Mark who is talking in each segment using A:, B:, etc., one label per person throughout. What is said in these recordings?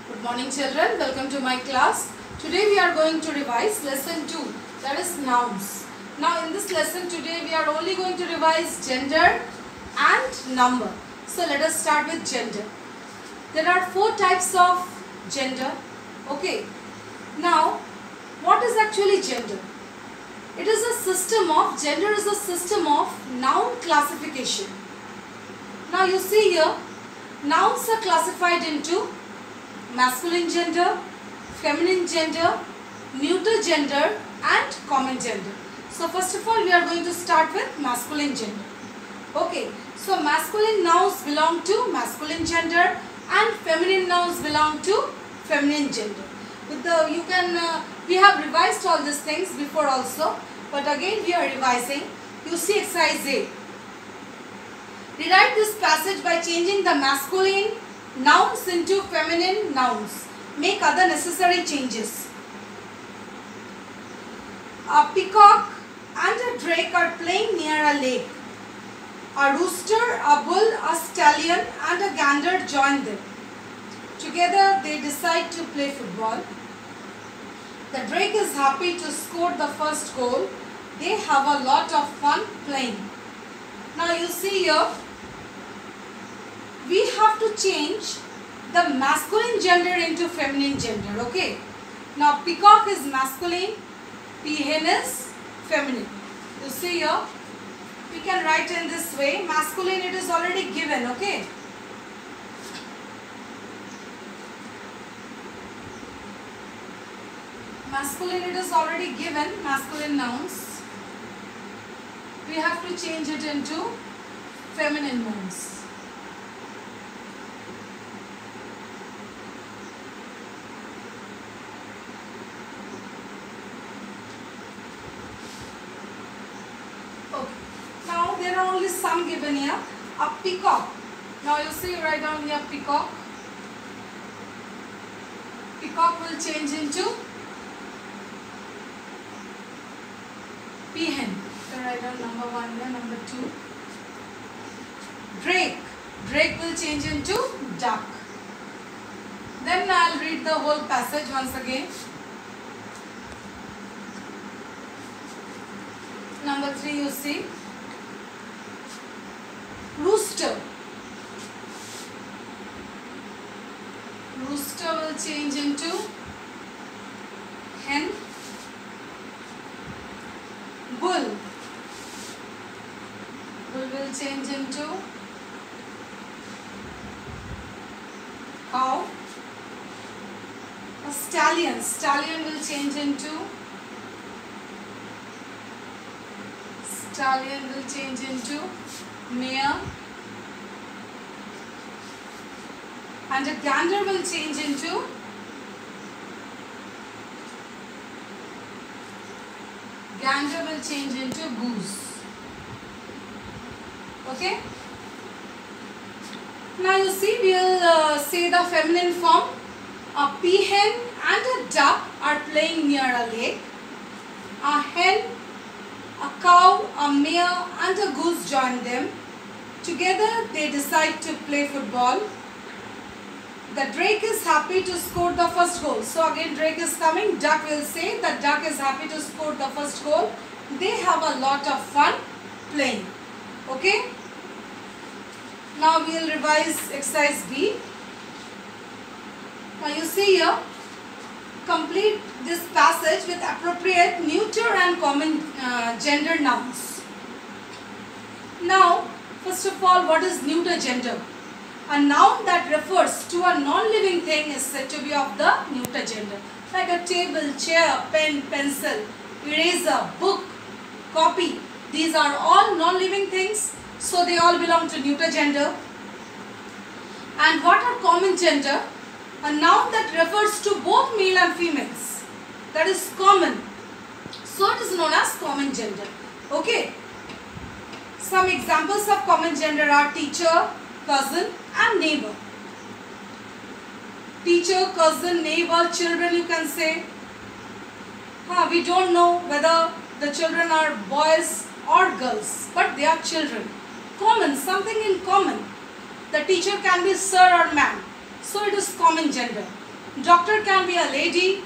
A: Good morning children, welcome to my class. Today we are going to revise lesson 2, that is nouns. Now in this lesson today we are only going to revise gender and number. So let us start with gender. There are 4 types of gender. Okay. Now what is actually gender? It is a system of, gender is a system of noun classification. Now you see here, nouns are classified into masculine gender, feminine gender, neuter gender and common gender. So first of all we are going to start with masculine gender. Okay, so masculine nouns belong to masculine gender and feminine nouns belong to feminine gender. With the we have revised all these things before also, but again we are revising. You see exercise A. Rewrite this passage by changing the masculine nouns into feminine nouns. Make other necessary changes. A peacock and a drake are playing near a lake. A rooster, a bull, a stallion and a gander join them. Together they decide to play football. The drake is happy to score the first goal. They have a lot of fun playing. Now you see here, we have to change the masculine gender into feminine gender. Okay. Now peacock is masculine, peahen is feminine. You see here, we can write in this way. Masculine it is already given. Okay. Masculine it is already given, masculine nouns. We have to change it into feminine nouns. Okay. Now there are only some given here. A peacock. Now you see, write down here peacock. Peacock will change into peahen. So write down number 1 there, number 2. Drake. Drake will change into duck. Then I'll read the whole passage once again. Number 3 you see. Rooster. Rooster will change into hen. Bull. Bull will change into cow. A stallion. Stallion will change into mare. And a gander will change into goose. Okay. Now you see, we will say the feminine form. A peahen and a duck are playing near a lake. A hen, a cow, a mare and a goose join them. Together they decide to play football. The drake is happy to score the first goal. So again drake is coming. Duck will say the duck is happy to score the first goal. They have a lot of fun playing. Okay. Now we will revise exercise B. Now you see here, complete this passage with appropriate neuter and common gender nouns. Now first of all, what is neuter gender? A noun that refers to a non-living thing is said to be of the neuter gender. Like a table, chair, pen, pencil, eraser, book, copy. These are all non-living things. So they all belong to neuter gender. And what are common gender? A noun that refers to both male and females. That is common. So it is known as common gender. Okay. Some examples of common gender are teacher, cousin and neighbor. Teacher, cousin, neighbor, children you can say. We don't know whether the children are boys or girls, but they are children. Common, something in common. The teacher can be sir or ma'am. So it is common gender. Doctor can be a lady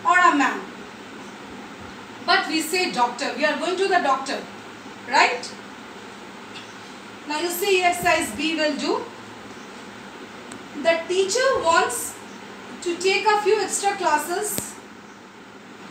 A: or a man. But we say doctor. We are going to the doctor. Right? Now you see exercise B will do. The teacher wants to take a few extra classes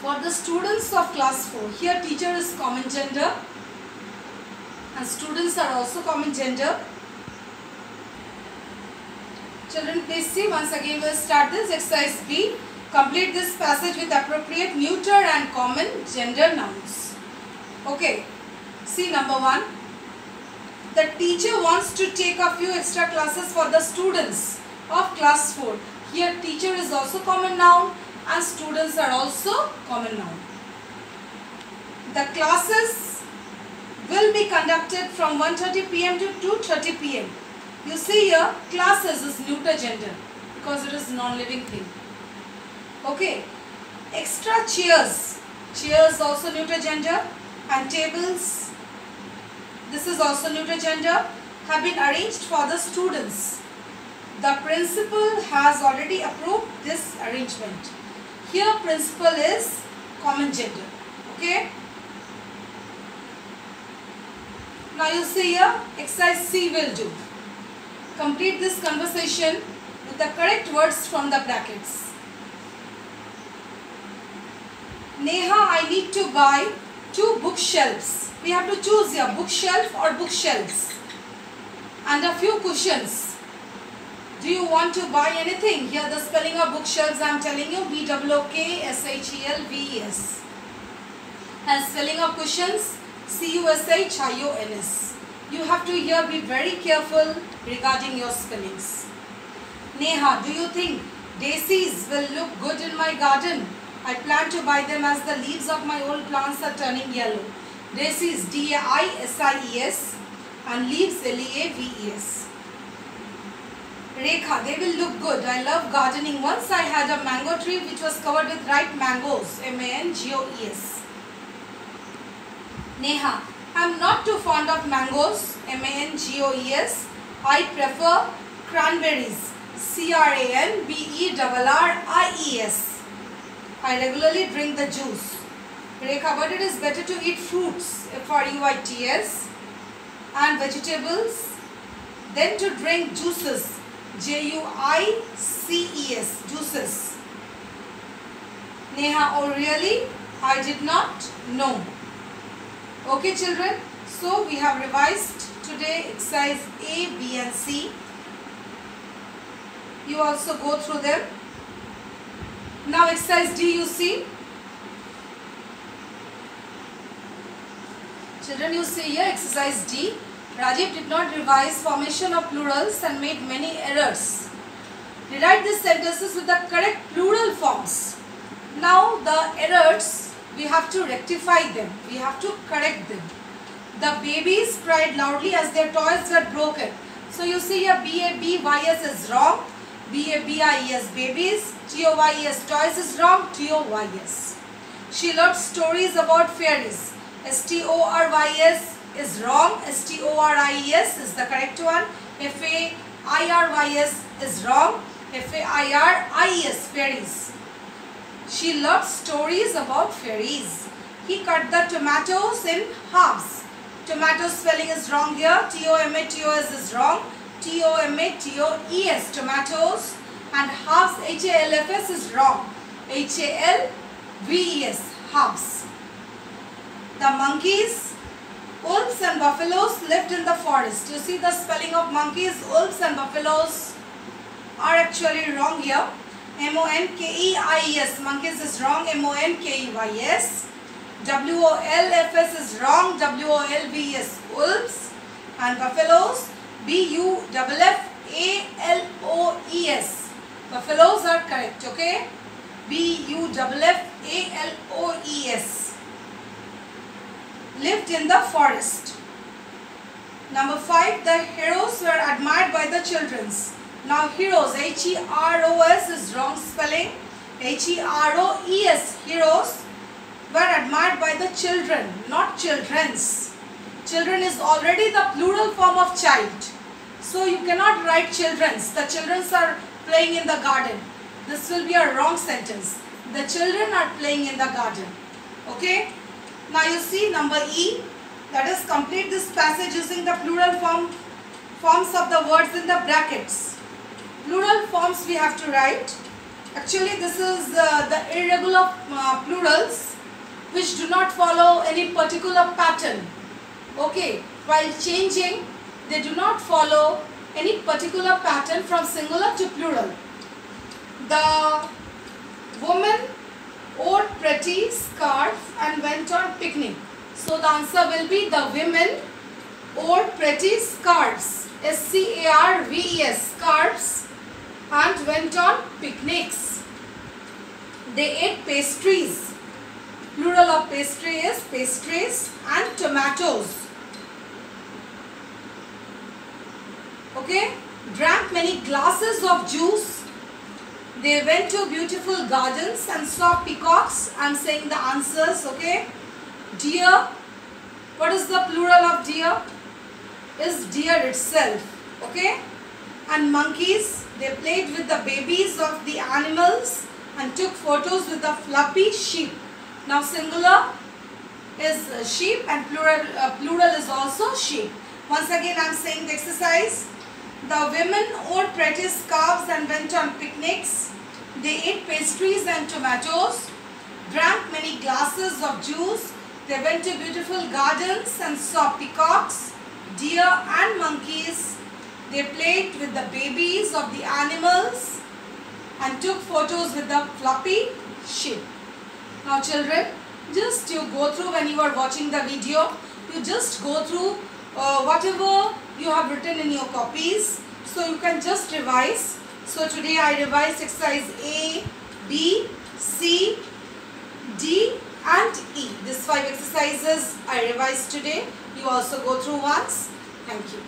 A: for the students of class 4. Here teacher is common gender and students are also common gender. Children, please see, once again we will start this exercise B. Complete this passage with appropriate neuter and common gender nouns. Okay, see number 1. The teacher wants to take a few extra classes for the students of class 4. Here teacher is also common noun and students are also common noun. The classes will be conducted from 1:30 p.m. to 2:30 p.m. You see here classes is neuter gender because it is non-living thing. Okay, extra chairs. Chairs also neuter gender and tables, this is also neuter gender, have been arranged for the students. The principal has already approved this arrangement. Here principal is common gender. Okay. Now you see here exercise C will do. Complete this conversation with the correct words from the brackets. Neha, I need to buy 2 bookshelves. We have to choose here bookshelf or bookshelves. And a few cushions. Do you want to buy anything? Here the spelling of bookshelves I am telling you, BOOKSHELVES. And spelling of cushions, CUSHIONS. You have to here be very careful regarding your spellings. Neha, do you think daisies will look good in my garden? I plan to buy them as the leaves of my old plants are turning yellow. Daisies, DAISIES and leaves, LEAVES. Rekha, they will look good. I love gardening. Once I had a mango tree which was covered with ripe mangoes. MANGOES. Neha, I am not too fond of mangoes. MANGOES. I prefer cranberries. CRANBERRIES. I regularly drink the juice. Rekha, but it is better to eat fruits. FRUITS. And vegetables than to drink juices. JUICES. Juices. Neha, oh really? I did not know. Okay children, so we have revised today exercise A, B and C. You also go through them. Now exercise D you see. Children, you see here exercise D. Rajiv did not revise formation of plurals and made many errors. Rewrite these sentences with the correct plural forms. Now the errors, we have to rectify them. We have to correct them. The babies cried loudly as their toys were broken. So you see here BABYS is wrong. BABIES babies. TOYES toys is wrong. TOYS. She loved stories about fairies. STORYS is wrong. STORIES is the correct one. FAIRYS is wrong. FAIRIES fairies. She loved stories about fairies. He cut the tomatoes in halves. Tomato spelling is wrong here. TOMATOS is wrong. TOMATOES tomatoes and halves HALFS is wrong. HALVES halves. The monkeys, wolves and buffaloes lived in the forest. You see the spelling of monkeys, wolves and buffaloes are actually wrong here. MONKEIES, monkeys is wrong. MONKEYS. WOLFS is wrong. WOLVES wolves and buffaloes. BUFFALOES. Buffaloes are correct, okay? BUFFALOES. Lived in the forest. Number 5, the heroes were admired by the children. Now heroes, HEROS is wrong spelling. HEROES, heroes were admired by the children, not children's. Children is already the plural form of child. So you cannot write children's. The children's are playing in the garden. This will be a wrong sentence. The children are playing in the garden. Okay. Now you see number E. That is, complete this passage using the plural forms of the words in the brackets. Plural forms we have to write. Actually, this is the irregular plurals which do not follow any particular pattern. Okay. While changing, they do not follow any particular pattern from singular to plural. The woman wore pretty scarf and went on picnic. So the answer will be the women wore pretty scarves, S-C-A-R-V-E-S, scarves, and went on picnics. They ate pastries. Plural of pastry is pastries, and tomatoes. Okay. Drank many glasses of juice. They went to beautiful gardens and saw peacocks. I am saying the answers. Okay. Deer. What is the plural of deer? Is deer itself. Okay. And monkeys. They played with the babies of the animals and took photos with the fluffy sheep. Now singular is sheep and plural is also sheep. Once again I am saying the exercise. The women wore pretty scarves and went on picnics. They ate pastries and tomatoes, drank many glasses of juice. They went to beautiful gardens and saw peacocks, deer and monkeys. They played with the babies of the animals and took photos with the fluffy sheep. Now children, just you go through when you are watching the video, you just go through whatever you have written in your copies, so you can just revise. So today I revised exercise A, B, C, D and E. These 5 exercises I revised today. You also go through once. Thank you.